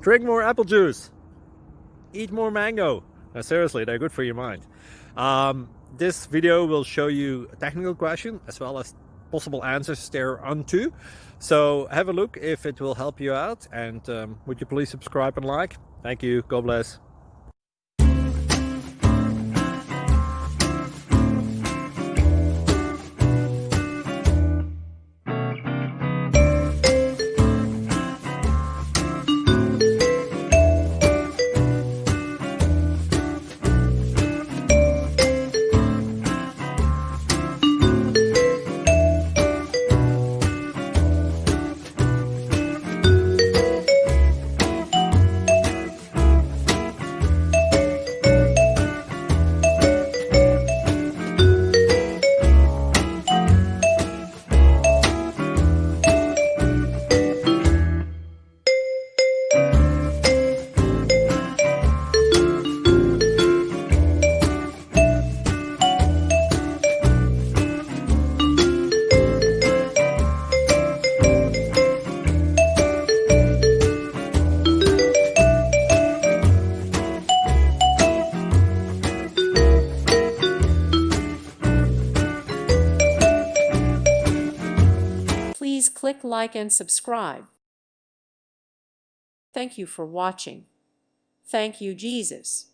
Drink more apple juice. Eat more mango. No, seriously, they're good for your mind. This video will show you a technical question as well as possible answers thereunto. So have a look if it will help you out, and would you please subscribe and like? Thank you. God bless. Please click like and subscribe. Thank you for watching. Thank you, Jesus.